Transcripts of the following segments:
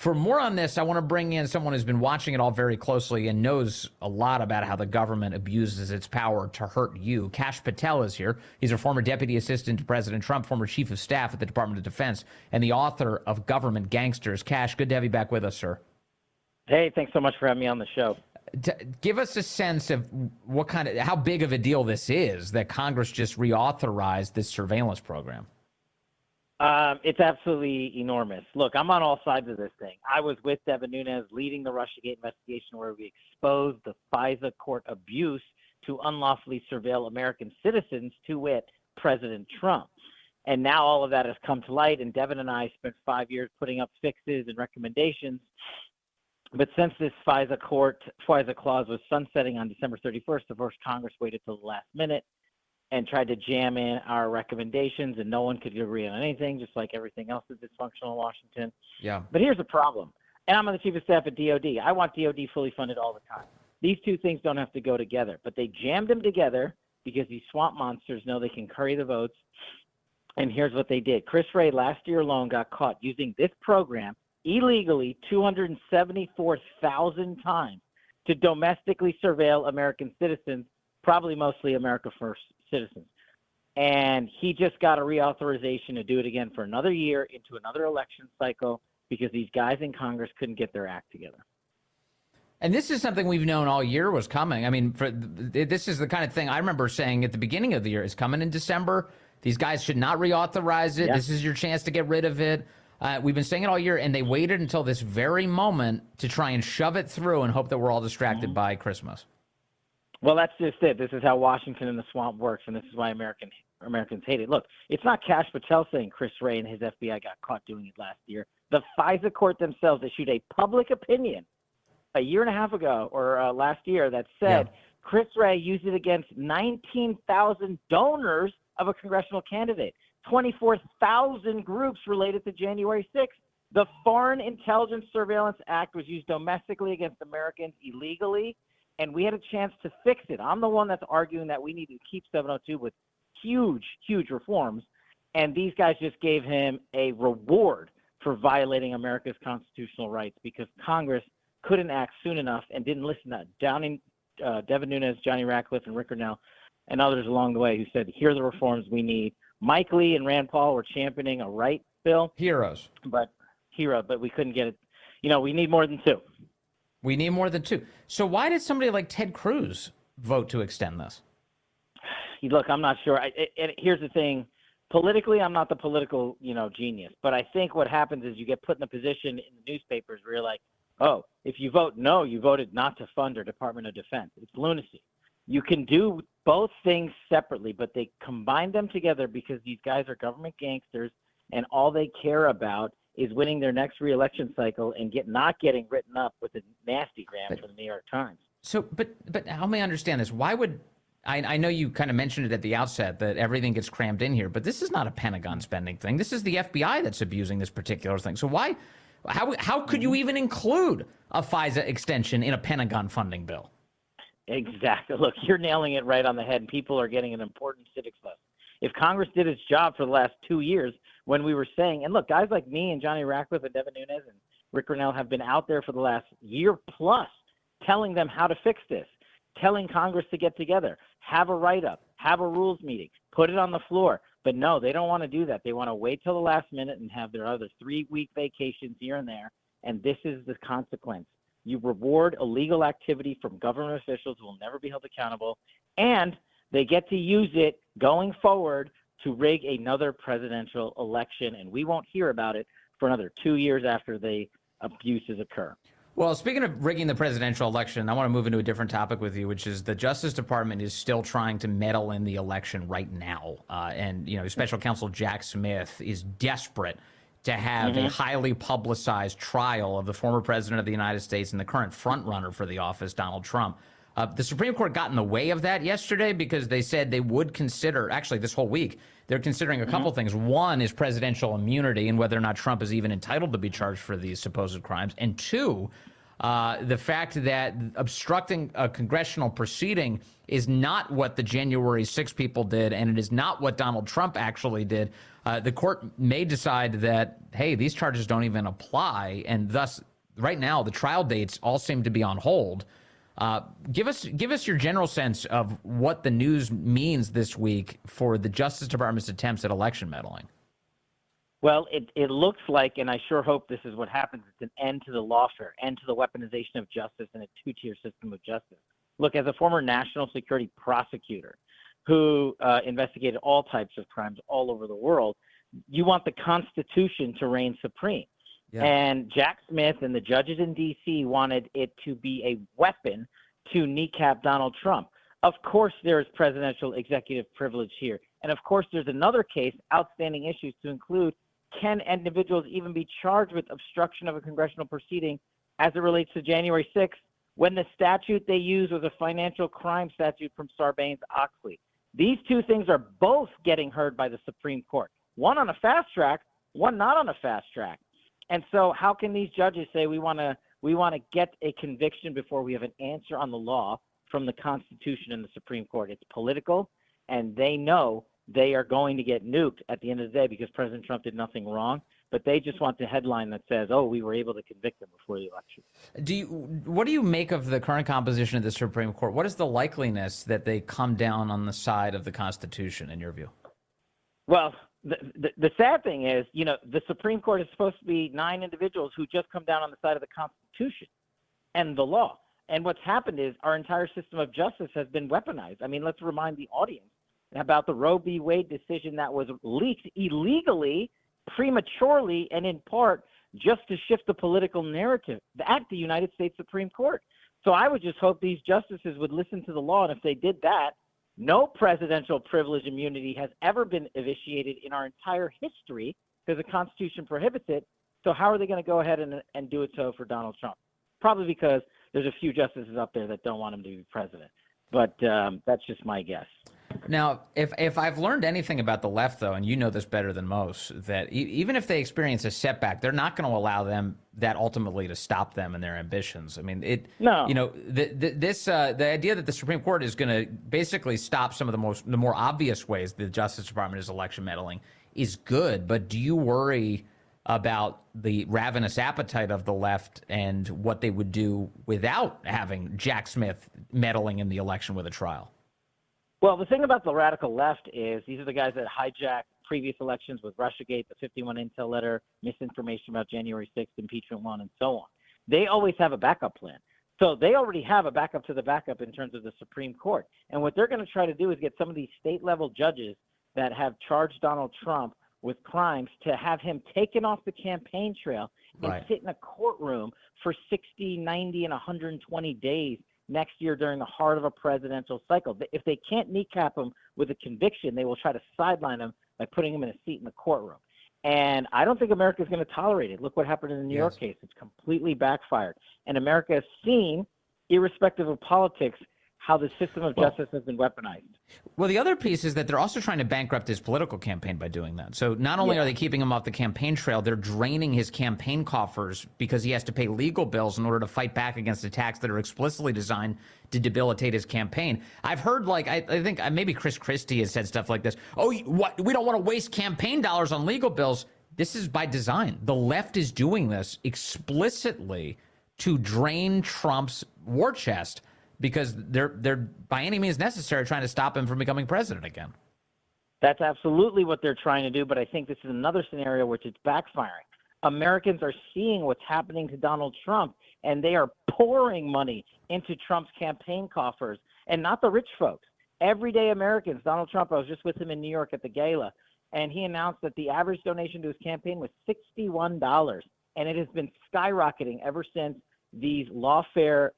For more on this, I want to bring in someone who's been watching it all very closely and knows a lot about how the government abuses its power to hurt you. Kash Patel is here. He's a former deputy assistant to President Trump, former chief of staff at the Department of Defense, and the author of Government Gangsters. Kash, good to have you back with us, sir. Hey, thanks so much for having me on the show. Give us a sense of how big of a deal this is that Congress just reauthorized this surveillance program. It's absolutely enormous. Look, I'm on all sides of this thing. I was with Devin Nunes leading the Russiagate investigation where we exposed the FISA court abuse to unlawfully surveil American citizens, to wit, President Trump. And now all of that has come to light, and Devin and I spent 5 years putting up fixes and recommendations. But since this FISA clause was sunsetting on December 31st, of course, Congress waited till the last minute and tried to jam in our recommendations, and no one could agree on anything, just like everything else is dysfunctional in Washington. Yeah. But here's the problem. And I'm on the chief of staff at DOD. I want DOD fully funded all the time. These two things don't have to go together, but they jammed them together because these swamp monsters know they can curry the votes. And here's what they did. Chris Wray last year alone got caught using this program illegally 274,000 times to domestically surveil American citizens, probably mostly America First citizens. And he just got a reauthorization to do it again for another year into another election cycle because these guys in Congress couldn't get their act together. And this is something we've known all year was coming. I mean, this is the kind of thing I remember saying at the beginning of the year. It's coming in December. These guys should not reauthorize it. Yeah. This is your chance to get rid of it. We've been saying it all year, and they waited until this very moment to try and shove it through and hope that we're all distracted by Christmas. Well, that's just it. This is how Washington and the swamp works, and this is why Americans hate it. Look, it's not Kash Patel saying Chris Wray and his FBI got caught doing it last year. The FISA court themselves issued a public opinion a year and a half ago or last year that said Chris Wray used it against 19,000 donors of a congressional candidate, 24,000 groups related to January 6th. The Foreign Intelligence Surveillance Act was used domestically against Americans illegally, and we had a chance to fix it. I'm the one that's arguing that we need to keep 702 with huge, huge reforms, and these guys just gave him a reward for violating America's constitutional rights because Congress couldn't act soon enough and didn't listen to Devin Nunes, Johnny Ratcliffe, and Rick Grinnell, and others along the way who said, here are the reforms we need. Mike Lee and Rand Paul were championing a right bill. Heroes. But we couldn't get it. You know, we need more than two. We need more than two. So why did somebody like Ted Cruz vote to extend this? Look, I'm not sure. And here's the thing. Politically, I'm not the political, genius. But I think what happens is you get put in a position in the newspapers where you're like, oh, if you vote no, you voted not to fund our Department of Defense. It's lunacy. You can do both things separately, but they combine them together because these guys are government gangsters, and all they care about is winning their next reelection cycle and not getting written up with a nasty gram from the New York Times. So, but help me understand this. Why would I know you kind of mentioned it at the outset that everything gets crammed in here, but this is not a Pentagon spending thing. This is the FBI that's abusing this particular thing. So how could you even include a FISA extension in a Pentagon funding bill? Exactly. Look, you're nailing it right on the head, and people are getting an important civics lesson. If Congress did its job for the last 2 years when we were saying, and look, guys like me and Johnny Ratcliffe and Devin Nunes and Rick Grinnell have been out there for the last year plus telling them how to fix this, telling Congress to get together, have a write-up, have a rules meeting, put it on the floor. But no, they don't want to do that. They want to wait till the last minute and have their other 3-week vacations here and there, and this is the consequence. You reward illegal activity from government officials who will never be held accountable, and they get to use it going forward to rig another presidential election, and we won't hear about it for another 2 years after the abuses occur. Well, speaking of rigging the presidential election, I want to move into a different topic with you, which is the Justice Department is still trying to meddle in the election right now. And Special Counsel Jack Smith is desperate to have a highly publicized trial of the former president of the United States and the current frontrunner for the office, Donald Trump. The Supreme Court got in the way of that yesterday because they said they would consider, actually this whole week, they're considering a couple things. One is presidential immunity and whether or not Trump is even entitled to be charged for these supposed crimes. And two, The fact that obstructing a congressional proceeding is not what the January 6 people did, and it is not what Donald Trump actually did. The court may decide that, hey, these charges don't even apply, and thus, right now, the trial dates all seem to be on hold. Give us your general sense of what the news means this week for the Justice Department's attempts at election meddling. Well, it looks like, and I sure hope this is what happens, it's an end to the lawfare, end to the weaponization of justice and a two-tier system of justice. Look, as a former national security prosecutor who investigated all types of crimes all over the world, you want the Constitution to reign supreme. Yeah. And Jack Smith and the judges in D.C. wanted it to be a weapon to kneecap Donald Trump. Of course, there is presidential executive privilege here. And of course, there's another case, outstanding issues to include, can individuals even be charged with obstruction of a congressional proceeding as it relates to January 6th, when the statute they used was a financial crime statute from Sarbanes-Oxley? These two things are both getting heard by the Supreme Court, one on a fast track, one not on a fast track. And so how can these judges say we want to get a conviction before we have an answer on the law from the Constitution and the Supreme Court? It's political, and they know they are going to get nuked at the end of the day because President Trump did nothing wrong, but they just want the headline that says, oh, we were able to convict him before the election. What do you make of the current composition of the Supreme Court? What is the likeliness that they come down on the side of the Constitution, in your view? Well, the sad thing is, the Supreme Court is supposed to be 9 individuals who just come down on the side of the Constitution and the law. And what's happened is our entire system of justice has been weaponized. I mean, let's remind the audience about the Roe v. Wade decision that was leaked illegally, prematurely, and in part just to shift the political narrative at the United States Supreme Court. So I would just hope these justices would listen to the law, and if they did that, no presidential privilege immunity has ever been initiated in our entire history because the Constitution prohibits it. So how are they going to go ahead and do it so for Donald Trump? Probably because there's a few justices up there that don't want him to be president. But that's just my guess. Now, if I've learned anything about the left, though, and you know this better than most, that even if they experience a setback, they're not going to allow them that ultimately to stop them in their ambitions. I mean, the idea that the Supreme Court is going to basically stop some of the more obvious ways the Justice Department is election meddling is good. But do you worry about the ravenous appetite of the left and what they would do without having Jack Smith meddling in the election with a trial? Well, the thing about the radical left is these are the guys that hijacked previous elections with Russiagate, the 51 Intel letter, misinformation about January 6th, impeachment 1, and so on. They always have a backup plan. So they already have a backup to the backup in terms of the Supreme Court. And what they're going to try to do is get some of these state-level judges that have charged Donald Trump with crimes to have him taken off the campaign trail and sit in a courtroom for 60, 90, and 120 days next year during the heart of a presidential cycle. If they can't kneecap him with a conviction, they will try to sideline him by putting him in a seat in the courtroom. And I don't think America is going to tolerate it. Look what happened in the New York case. It's completely backfired. And America has seen, irrespective of politics, how the system of justice has been weaponized. Well, the other piece is that they're also trying to bankrupt his political campaign by doing that. So not only are they keeping him off the campaign trail, they're draining his campaign coffers because he has to pay legal bills in order to fight back against attacks that are explicitly designed to debilitate his campaign. I've heard, I think maybe Chris Christie has said stuff like this. Oh, what? We don't want to waste campaign dollars on legal bills. This is by design. The left is doing this explicitly to drain Trump's war chest, because they're by any means necessary trying to stop him from becoming president again. That's absolutely what they're trying to do, but I think this is another scenario which is backfiring. Americans are seeing what's happening to Donald Trump, and they are pouring money into Trump's campaign coffers, and not the rich folks. Everyday Americans. Donald Trump, I was just with him in New York at the gala, and he announced that the average donation to his campaign was $61, and it has been skyrocketing ever since these lawfare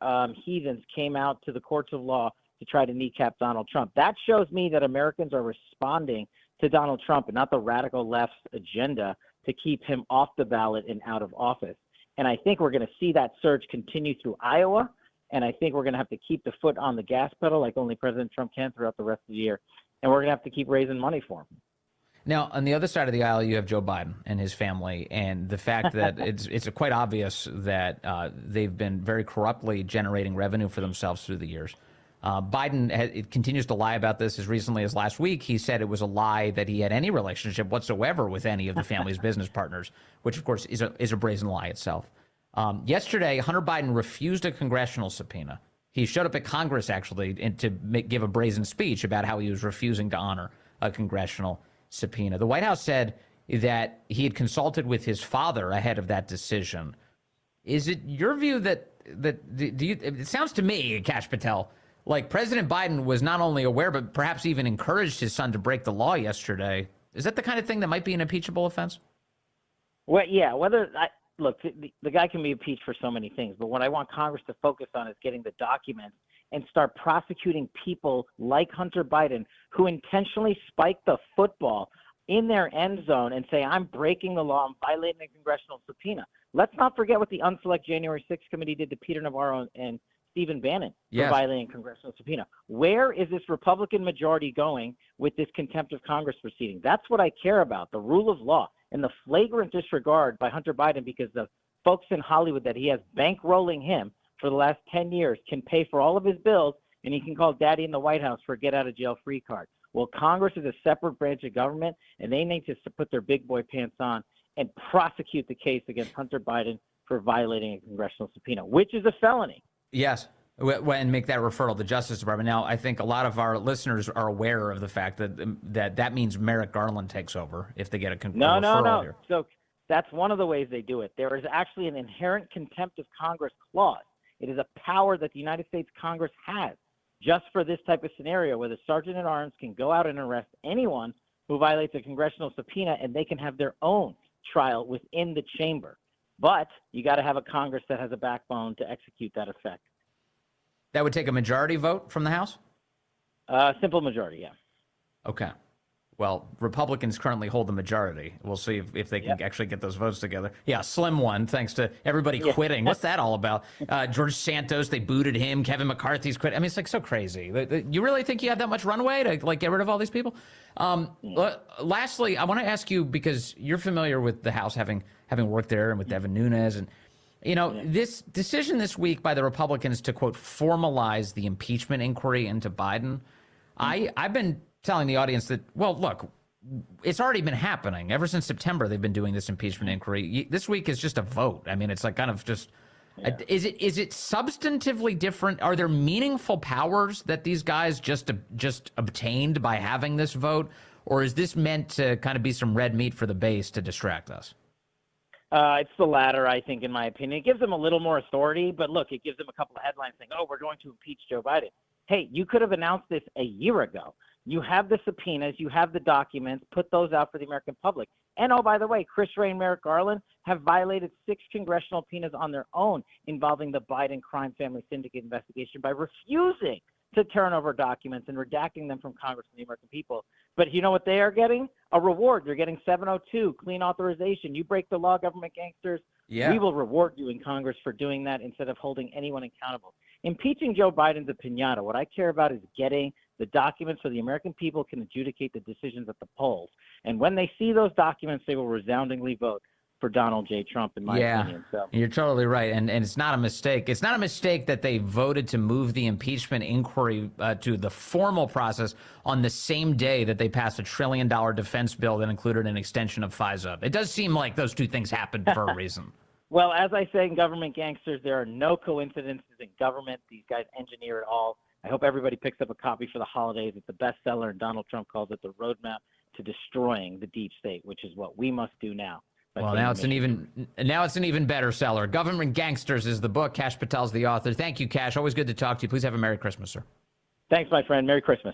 heathens came out to the courts of law to try to kneecap Donald Trump. That shows me that Americans are responding to Donald Trump and not the radical left's agenda to keep him off the ballot and out of office. And I think we're going to see that surge continue through Iowa, and I think we're going to have to keep the foot on the gas pedal like only President Trump can throughout the rest of the year, and we're going to have to keep raising money for him. Now, on the other side of the aisle, you have Joe Biden and his family, and the fact that it's quite obvious that they've been very corruptly generating revenue for themselves through the years. Biden it continues to lie about this. As recently as last week, he said it was a lie that he had any relationship whatsoever with any of the family's business partners, which, of course, is a brazen lie itself. Yesterday, Hunter Biden refused a congressional subpoena. He showed up at Congress, actually, to give a brazen speech about how he was refusing to honor a congressional subpoena. The White House said that he had consulted with his father ahead of that decision. Is it your view that it sounds to me, Kash Patel, like President Biden was not only aware, but perhaps even encouraged his son to break the law yesterday? Is that the kind of thing that might be an impeachable offense? Well, yeah. Look, the guy can be impeached for so many things, but what I want Congress to focus on is getting the documents and start prosecuting people like Hunter Biden who intentionally spike the football in their end zone and say, I'm breaking the law, I'm violating a congressional subpoena. Let's not forget what the Unselect January 6th committee did to Peter Navarro and Stephen Bannon for violating a congressional subpoena. Where is this Republican majority going with this contempt of Congress proceeding? That's what I care about, the rule of law and the flagrant disregard by Hunter Biden because the folks in Hollywood that he has bankrolling him for the last 10 years can pay for all of his bills, and he can call daddy in the White House for a get-out-of-jail-free card. Well, Congress is a separate branch of government, and they need to put their big boy pants on and prosecute the case against Hunter Biden for violating a congressional subpoena, which is a felony. Yes, and make that referral to the Justice Department. Now, I think a lot of our listeners are aware of the fact that means Merrick Garland takes over if they get a referral. No. Here. So that's one of the ways they do it. There is actually an inherent contempt of Congress clause. It is a power that the United States Congress has just for this type of scenario where the sergeant at arms can go out and arrest anyone who violates a congressional subpoena, and they can have their own trial within the chamber. But you got to have a Congress that has a backbone to execute that effect. That would take a majority vote from the House? Simple majority, yeah. Okay. Well, Republicans currently hold the majority. We'll see if they can actually get those votes together. Yeah, slim one, thanks to everybody quitting. What's that all about? George Santos, they booted him. Kevin McCarthy's quit. I mean, it's like so crazy. You really think you have that much runway to like get rid of all these people? Lastly, I want to ask you, because you're familiar with the House, having worked there, and with Devin Nunes, and this decision this week by the Republicans to, quote, formalize the impeachment inquiry into Biden. I've been telling the audience that, well, look, it's already been happening. Ever since September, they've been doing this impeachment inquiry. This week is just a vote. I mean, it's like kind of just, is it substantively different? Are there meaningful powers that these guys just obtained by having this vote? Or is this meant to kind of be some red meat for the base to distract us? It's the latter, I think, in my opinion. It gives them a little more authority, but look, it gives them a couple of headlines saying, oh, we're going to impeach Joe Biden. Hey, you could have announced this a year ago. You have the subpoenas, you have the documents, put those out for the American public. And oh, by the way, Chris Wray and Merrick Garland have violated 6 congressional subpoenas on their own involving the Biden crime family syndicate investigation by refusing to turn over documents and redacting them from Congress and the American people. But you know what they are getting? A reward. They're getting 702, clean authorization. You break the law, government gangsters. Yeah. We will reward you in Congress for doing that instead of holding anyone accountable. Impeaching Joe Biden's a piñata. What I care about is getting the documents so the American people can adjudicate the decisions at the polls. And when they see those documents, they will resoundingly vote for Donald J. Trump, in my opinion. So you're totally right. And it's not a mistake. It's not a mistake that they voted to move the impeachment inquiry to the formal process on the same day that they passed $1 trillion defense bill that included an extension of FISA. It does seem like those two things happened for a reason. Well, as I say in Government Gangsters, there are no coincidences in government. These guys engineer it all. I hope everybody picks up a copy for the holidays. It's a bestseller, and Donald Trump calls it the roadmap to destroying the deep state, which is what we must do now. Well, now it's an even better seller. Government Gangsters is the book. Kash Patel's the author. Thank you, Kash. Always good to talk to you. Please have a Merry Christmas, sir. Thanks, my friend. Merry Christmas.